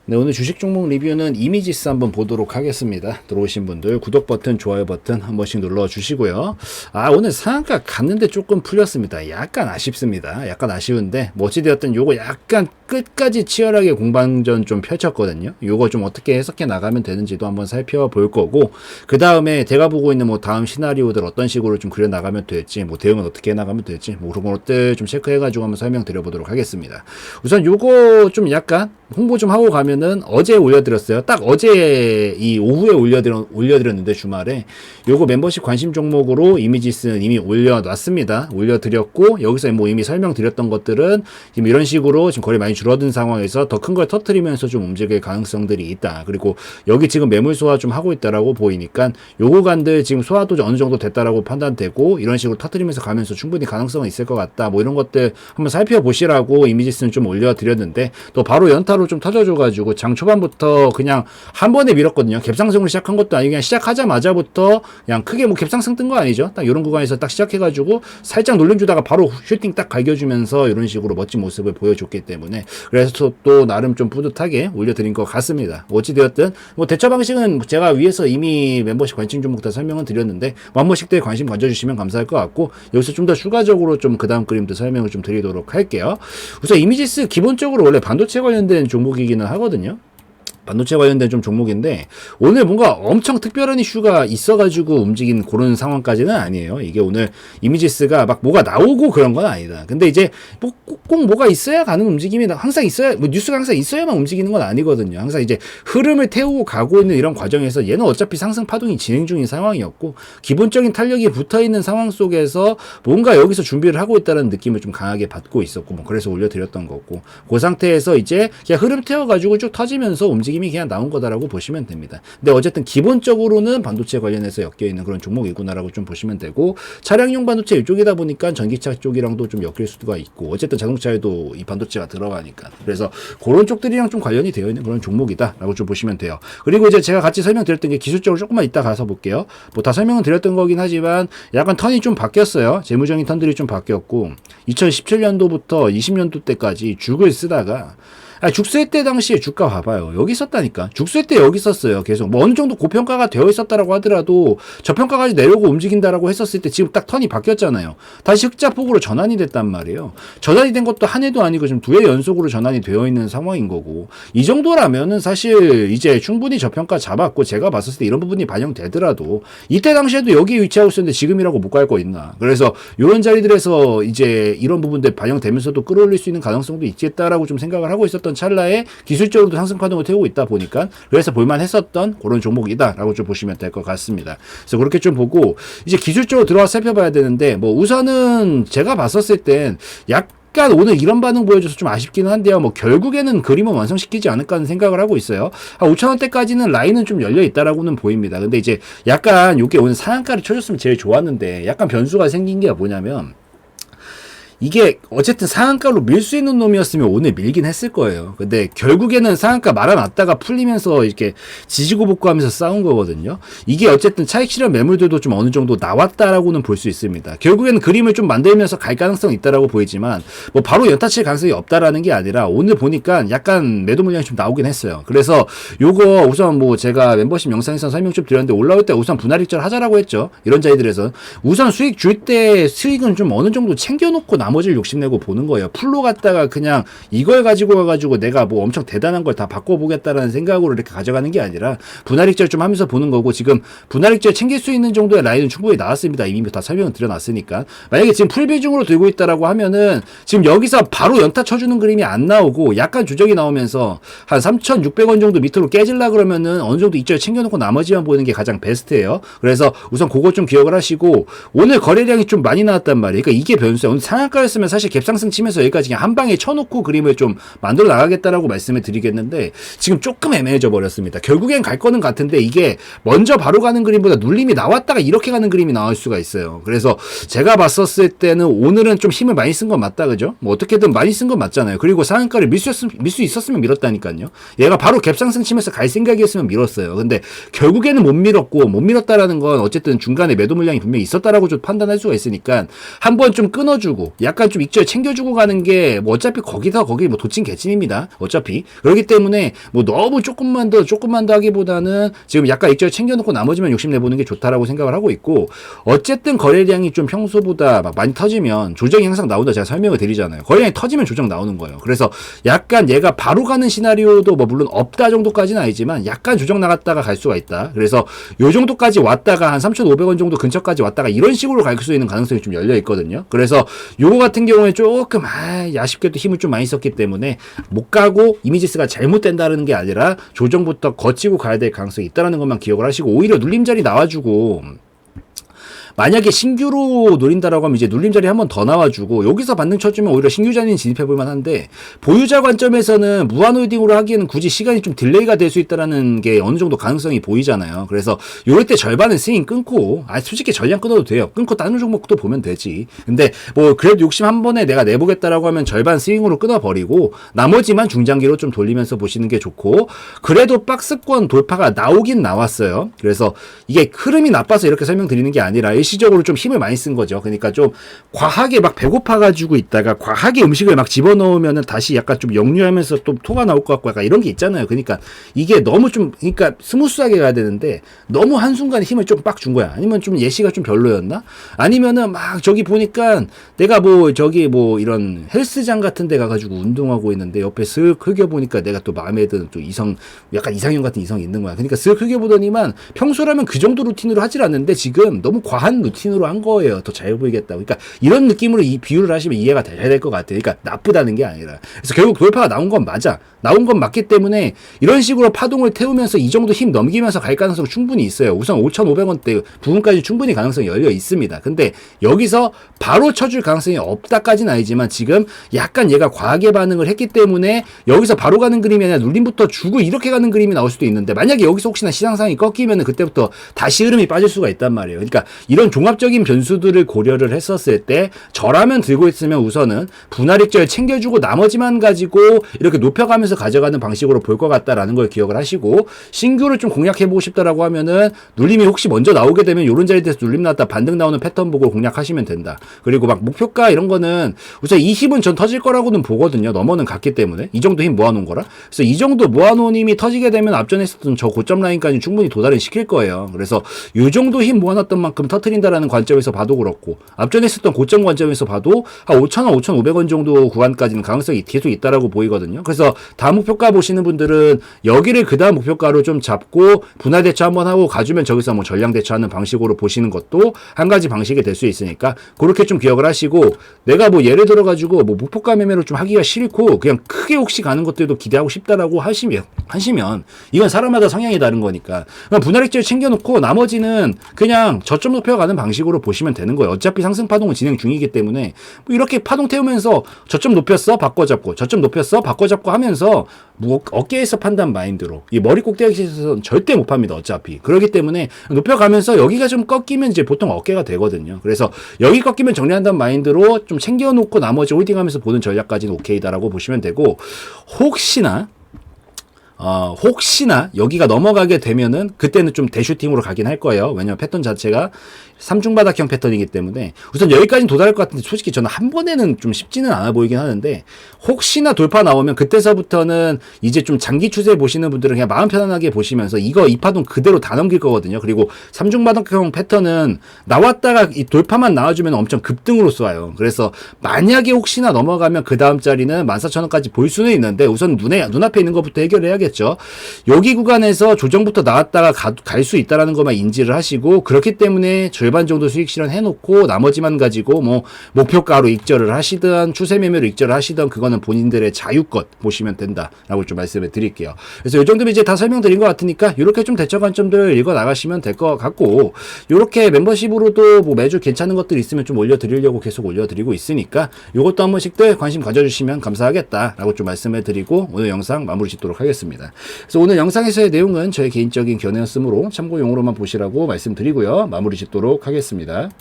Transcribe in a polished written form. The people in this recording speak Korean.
네, 오늘 주식 종목 리뷰는 이미지스 한번 보도록 하겠습니다. 들어오신 분들 구독 버튼, 좋아요 버튼 한 번씩 눌러 주시고요. 오늘 상한가 갔는데 조금 풀렸습니다. 약간 아쉽습니다. 약간 아쉬운데 뭐 어찌되었든 요거 약간 끝까지 치열하게 공방전 좀 펼쳤거든요. 요거 좀 어떻게 해석해 나가면 되는지도 한번 살펴볼 거고, 그 다음에 제가 보고 있는 뭐 다음 시나리오들 어떤 식으로 좀 그려 나가면 될지, 뭐 대응은 어떻게 해 나가면 될지, 뭐 그런 것들 좀 체크해가지고 한번 설명드려 보도록 하겠습니다. 우선 요거 좀 약간 홍보 좀 하고 가면은 어제 올려드렸어요. 딱 어제 이 오후에 올려드렸는데 주말에 요거 멤버십 관심 종목으로 이미지스는 이미 올려놨습니다. 올려드렸고, 여기서 뭐 이미 설명드렸던 것들은 지금 이런 식으로 지금 거리 많이 줄어든 상황에서 더 큰 걸 터트리면서 좀 움직일 가능성들이 있다. 그리고 여기 지금 매물 소화 좀 하고 있다라고 보이니까 요 구간들 지금 소화도 어느 정도 됐다라고 판단되고, 이런 식으로 터트리면서 가면서 충분히 가능성은 있을 것 같다. 뭐 이런 것들 한번 살펴보시라고 이미지스는 좀 올려드렸는데, 또 바로 연타로 좀 터져줘가지고 장 초반부터 그냥 한 번에 밀었거든요. 갭상승으로 시작한 것도 아니고 그냥 시작하자마자부터 그냥 크게 뭐 갭상승 뜬 거 아니죠. 딱 이런 구간에서 딱 시작해가지고 살짝 놀림주다가 바로 슈팅 딱 갈겨주면서 이런 식으로 멋진 모습을 보여줬기 때문에, 그래서 또 나름 좀 뿌듯하게 올려드린 것 같습니다. 어찌되었든 뭐 대처 방식은 제가 위에서 이미 멤버십 관심 종목 다 설명을 드렸는데, 한 번씩 때 관심 가져주시면 감사할 것 같고, 여기서 좀 더 추가적으로 좀 그 다음 그림도 설명을 좀 드리도록 할게요. 우선 이미지스 기본적으로 원래 반도체 관련된 종목이기는 하거든요. 반도체 관련된 좀 종목인데, 오늘 뭔가 엄청 특별한 이슈가 있어가지고 움직인 그런 상황까지는 아니에요. 이게 오늘 이미지스가 막 뭐가 나오고 그런 건 아니다. 근데 이제 뭐 꼭 뭐가 있어야 가는 움직임이 항상 있어야, 뭐 뉴스가 항상 있어야만 움직이는 건 아니거든요. 항상 이제 흐름을 태우고 가고 있는 이런 과정에서 얘는 어차피 상승 파동이 진행 중인 상황이었고, 기본적인 탄력이 붙어 있는 상황 속에서 뭔가 여기서 준비를 하고 있다는 느낌을 좀 강하게 받고 있었고, 뭐 그래서 올려드렸던 거고, 그 상태에서 이제 그냥 흐름 태워가지고 쭉 터지면서 움직임이 그냥 나온 거다라고 보시면 됩니다. 근데 어쨌든 기본적으로는 반도체 관련해서 엮여있는 그런 종목이구나라고 좀 보시면 되고, 차량용 반도체 이쪽이다 보니까 전기차 쪽이랑도 좀 엮일 수가 있고, 어쨌든 자동차에도 이 반도체가 들어가니까, 그래서 그런 쪽들이랑 좀 관련이 되어 있는 그런 종목이다라고 좀 보시면 돼요. 그리고 이제 제가 같이 설명드렸던 게 기술적으로 조금만 이따 가서 볼게요. 뭐 다 설명은 드렸던 거긴 하지만 약간 턴이 좀 바뀌었어요. 재무적인 턴들이 좀 바뀌었고, 2017년도부터 20년도 때까지 죽을 쓰다가, 죽세 때 당시에 주가 봐봐요. 여기 있었다니까. 죽세 때 여기 있었어요. 계속. 뭐 어느 정도 고평가가 되어 있었다라고 하더라도 저평가까지 내려오고 움직인다라고 했었을 때 지금 딱 턴이 바뀌었잖아요. 다시 흑자폭으로 전환이 됐단 말이에요. 전환이 된 것도 한 해도 아니고 지금 두 해 연속으로 전환이 되어 있는 상황인 거고, 이 정도라면은 사실 이제 충분히 저평가 잡았고, 제가 봤을 때 이런 부분이 반영되더라도 이때 당시에도 여기 위치하고 있었는데 지금이라고 못 갈 거 있나. 그래서 이런 자리들에서 이제 이런 부분들 반영되면서도 끌어올릴 수 있는 가능성도 있겠다라고 좀 생각을 하고 있었던 찰나에 기술적으로도 상승 파동을 태우고 있다 보니까, 그래서 볼만했었던 그런 종목이다라고 좀 보시면 될 것 같습니다. 그래서 그렇게 좀 보고 이제 기술적으로 들어와서 살펴봐야 되는데, 뭐 우선은 제가 봤었을 땐 약간 오늘 이런 반응 보여줘서 좀 아쉽기는 한데요. 뭐 결국에는 그림은 완성시키지 않을까 하는 생각을 하고 있어요. 5,000원대까지는 라인은 좀 열려 있다라고는 보입니다. 근데 이제 약간 이게 오늘 상한가를 쳐줬으면 제일 좋았는데, 약간 변수가 생긴 게 뭐냐면, 이게 어쨌든 상한가로 밀 수 있는 놈이었으면 오늘 밀긴 했을 거예요. 근데 결국에는 상한가 말아놨다가 풀리면서 이렇게 지지고 볶고하면서 싸운 거거든요. 이게 어쨌든 차익 실현 매물들도 좀 어느 정도 나왔다라고는 볼 수 있습니다. 결국에는 그림을 좀 만들면서 갈 가능성이 있다라고 보이지만, 뭐 바로 연타칠 가능성이 없다라는 게 아니라 오늘 보니까 약간 매도 물량이 좀 나오긴 했어요. 그래서 요거 우선 뭐 제가 멤버십 영상에서 설명 좀 드렸는데, 올라올 때 우선 분할 익절 하자라고 했죠. 이런 자리들에서 우선 수익 줄 때 수익은 좀 어느 정도 챙겨놓고 나머지를 욕심내고 보는 거예요. 풀로 갔다가 그냥 이걸 가지고 와가지고 내가 뭐 엄청 대단한 걸 다 바꿔보겠다라는 생각으로 이렇게 가져가는 게 아니라 분할익절 좀 하면서 보는 거고, 지금 분할익절 챙길 수 있는 정도의 라인은 충분히 나왔습니다. 이미 다 설명을 드려놨으니까. 만약에 지금 풀비중으로 들고 있다라고 하면은 지금 여기서 바로 연타 쳐주는 그림이 안 나오고 약간 주적이 나오면서 한 3,600원 정도 밑으로 깨질라 그러면은 어느 정도 익절 챙겨놓고 나머지만 보는 게 가장 베스트예요. 그래서 우선 그거 좀 기억을 하시고, 오늘 거래량이 좀 많이 나왔단 말이에요. 그러니까 이게 변수예요. 오늘 상한가였으면 사실 갭상승 치면서 여기까지 그냥 한 방에 쳐놓고 그림을 좀 만들어 나가겠다라고 말씀을 드리겠는데, 지금 조금 애매해져 버렸습니다. 결국엔 갈 거는 같은데, 이게 먼저 바로 가는 그림보다 눌림이 나왔다가 이렇게 가는 그림이 나올 수가 있어요. 그래서 제가 봤었을 때는 오늘은 좀 힘을 많이 쓴 건 맞다, 그죠? 뭐 어떻게든 많이 쓴 건 맞잖아요. 그리고 상한가를 밀 수 있었으면 밀었다니까요. 얘가 바로 갭상승 치면서 갈 생각이었으면 밀었어요. 근데 결국에는 못 밀었고, 못 밀었다라는 건 어쨌든 중간에 매도 물량이 분명히 있었다라고 좀 판단할 수가 있으니까 한번 좀 끊어주고, 약간 좀 익절 챙겨주고 가는 게 뭐 어차피 거기 뭐 도친 개찐입니다. 어차피 그렇기 때문에 뭐 너무 조금만 더 하기보다는 지금 약간 익절 챙겨놓고 나머지만 욕심내보는 게 좋다라고 생각을 하고 있고, 어쨌든 거래량이 좀 평소보다 막 많이 터지면 조정이 항상 나온다 제가 설명을 드리잖아요. 거래량이 터지면 조정 나오는 거예요. 그래서 약간 얘가 바로 가는 시나리오도 뭐 물론 없다 정도까지는 아니지만 약간 조정 나갔다가 갈 수가 있다. 그래서 요 정도까지 왔다가 한 3,500원 정도 근처까지 왔다가 이런 식으로 갈 수 있는 가능성이 좀 열려 있거든요. 그래서 요거 같은 경우에 조금 아쉽게도 힘을 좀 많이 썼기 때문에 못 가고 이미지스가 잘못된다는 게 아니라 조정부터 거치고 가야 될 가능성이 있다는 것만 기억을 하시고, 오히려 눌림자리 나와주고 만약에 신규로 노린다라고 하면 이제 눌림자리 한 번 더 나와주고 여기서 반등 쳐주면 오히려 신규 자리는 진입해볼 만한데, 보유자 관점에서는 무한홀딩으로 하기에는 굳이 시간이 좀 딜레이가 될 수 있다라는 게 어느 정도 가능성이 보이잖아요. 그래서 요럴 때 절반은 스윙 끊고, 솔직히 전량 끊어도 돼요. 끊고 다른 종목도 보면 되지. 근데 뭐 그래도 욕심 한 번에 내가 내보겠다라고 하면 절반 스윙으로 끊어버리고 나머지만 중장기로 좀 돌리면서 보시는 게 좋고, 그래도 박스권 돌파가 나오긴 나왔어요. 그래서 이게 흐름이 나빠서 이렇게 설명드리는 게 아니라 일시적으로 좀 힘을 많이 쓴 거죠. 그러니까 좀 과하게 막 배고파가지고 있다가 과하게 음식을 막 집어넣으면은 다시 약간 좀 역류하면서 또 토가 나올 것 같고 약간 이런 게 있잖아요. 그러니까 이게 너무 좀, 그러니까 스무스하게 가야 되는데 너무 한순간에 힘을 좀 빡 준 거야. 아니면 좀 예시가 좀 별로였나? 아니면은 막 저기 보니까 내가 뭐 저기 뭐 이런 헬스장 같은 데 가가지고 운동하고 있는데 옆에 슥 흘겨보니까 내가 또 마음에 드는 또 약간 이상형 같은 이성이 있는 거야. 그러니까 슥 흘겨보더니만 평소라면 그 정도 루틴으로 하질 않는데 지금 너무 과한 루틴으로 한 거예요. 더 잘 보이겠다고. 그러니까 이런 느낌으로 이 비유를 하시면 이해가 돼야 될 것 같아요. 그러니까 나쁘다는 게 아니라. 그래서 결국 돌파가 나온 건 맞아. 나온 건 맞기 때문에 이런 식으로 파동을 태우면서 이 정도 힘 넘기면서 갈 가능성 충분히 있어요. 우선 5,500원대 부분까지 충분히 가능성이 열려 있습니다. 근데 여기서 바로 쳐줄 가능성이 없다까지는 아니지만 지금 약간 얘가 과하게 반응을 했기 때문에 여기서 바로 가는 그림이 아니라 눌림부터 주고 이렇게 가는 그림이 나올 수도 있는데, 만약에 여기서 혹시나 시장상이 꺾이면 그때부터 다시 흐름이 빠질 수가 있단 말이에요. 그러니까 이런 종합적인 변수들을 고려를 했었을 때 저라면 들고 있으면 우선은 분할익절 챙겨주고 나머지만 가지고 이렇게 높여가면서 가져가는 방식으로 볼 것 같다라는 걸 기억을 하시고, 신규를 좀 공략해보고 싶다라고 하면은 눌림이 혹시 먼저 나오게 되면 요런 자리에 대해서 눌림 나왔다 반등 나오는 패턴 보고 공략하시면 된다. 그리고 막 목표가 이런 거는 우선 이 힘은 전 터질 거라고는 보거든요. 넘어는 갔기 때문에 이 정도 힘 모아놓은 거라. 그래서 이 정도 모아놓은 힘이 터지게 되면 앞전에 있었던 저 고점 라인까지 충분히 도달을 시킬 거예요. 그래서 요 정도 힘 모아놨던 만큼 터트린다라는 관점에서 봐도 그렇고, 앞전에 있었던 고점 관점에서 봐도 한 5,000원, 5,500원 정도 구간까지는 가능성이 계속 있다라고 보이거든요. 그래서 다음 목표가 보시는 분들은 여기를 그 다음 목표가로 좀 잡고 분할 대처 한번 하고 가주면 저기서 뭐 전량 대처하는 방식으로 보시는 것도 한 가지 방식이 될 수 있으니까 그렇게 좀 기억을 하시고, 내가 뭐 예를 들어 가지고 뭐 목표가 매매로 좀 하기가 싫고 그냥 크게 혹시 가는 것들도 기대하고 싶다라고 하시면 이건 사람마다 성향이 다른 거니까 그냥 분할익절 챙겨놓고 나머지는 그냥 저점 높여가는 방식으로 보시면 되는 거예요. 어차피 상승 파동은 진행 중이기 때문에 뭐 이렇게 파동 태우면서 저점 높였어 바꿔잡고 저점 높였어 바꿔잡고 하면서 뭐 어깨에서 판단 마인드로, 이 머리 꼭대기에서는 절대 못 팝니다. 어차피 그렇기 때문에 높여가면서 여기가 좀 꺾이면 이제 보통 어깨가 되거든요. 그래서 여기 꺾이면 정리한다는 마인드로 좀 챙겨놓고 나머지 홀딩하면서 보는 전략까지는 오케이다라고 보시면 되고, 혹시나 여기가 넘어가게 되면은 그때는 좀 대슈팅으로 가긴 할 거예요. 왜냐면 패턴 자체가 삼중바닥형 패턴이기 때문에 우선 여기까지는 도달할 것 같은데 솔직히 저는 한 번에는 좀 쉽지는 않아 보이긴 하는데, 혹시나 돌파 나오면 그때서부터는 이제 좀 장기 추세 보시는 분들은 그냥 마음 편안하게 보시면서 이 파동 그대로 다 넘길 거거든요. 그리고 삼중바닥형 패턴은 나왔다가 이 돌파만 나와주면 엄청 급등으로 쏴요. 그래서 만약에 혹시나 넘어가면 그 다음 자리는 14,000원까지 볼 수는 있는데 우선 눈앞에 있는 것부터 해결해야겠죠. 여기 구간에서 조정부터 나왔다가 갈 수 있다라는 것만 인지를 하시고, 그렇기 때문에 절반 정도 수익 실현해놓고 나머지만 가지고 뭐 목표가로 익절을 하시든 추세 매매로 익절을 하시든 그거는 본인들의 자유것 보시면 된다라고 좀 말씀을 드릴게요. 그래서 이 정도면 이제 다 설명드린 것 같으니까 이렇게 좀 대처 관점들 읽어 나가시면 될 것 같고, 이렇게 멤버십으로도 뭐 매주 괜찮은 것들 있으면 좀 올려드리려고 계속 올려드리고 있으니까 이것도 한 번씩들 관심 가져주시면 감사하겠다라고 좀 말씀을 드리고 오늘 영상 마무리 짓도록 하겠습니다. 그래서 오늘 영상에서의 내용은 저의 개인적인 견해였으므로 참고용으로만 보시라고 말씀드리고요. 마무리 짓도록 하겠습니다.